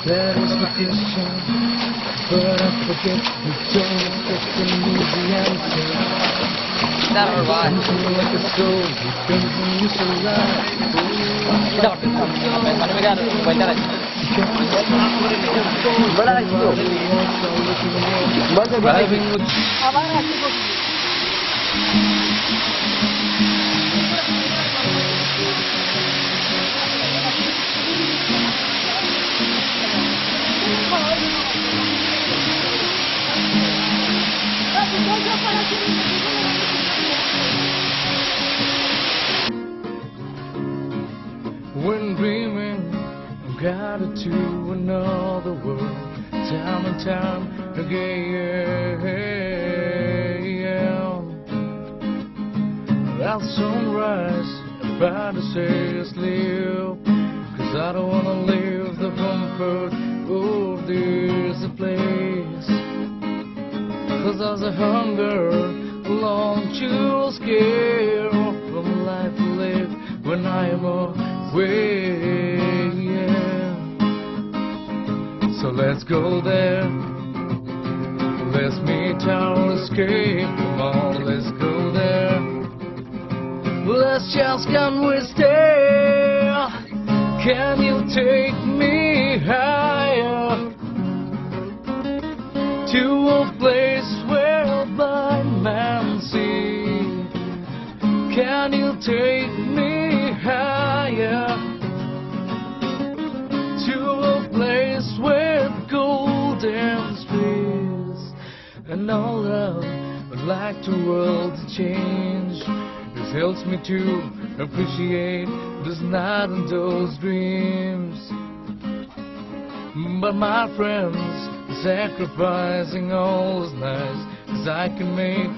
That is the question, but I forget you don't expect an easy answer. Never mind. Something like a soul, you think you survive. When dreaming, I'm guided to another world, time and time again. At sunrise, I try to say asleep, 'cause I don't wanna leave the comfort of this place. 'Cause there's a hunger, long to escape from life to live when I am away. Yeah. So let's go there. Let's meet our escape. Come on, let's go there. Let's just can we stay? Can you take me higher to a place where blind men see? Can you take me higher to a place where golden streets and all love would like the world to change? This helps me to appreciate this night and those dreams. But my friends, sacrificing all is nice, 'cause I can make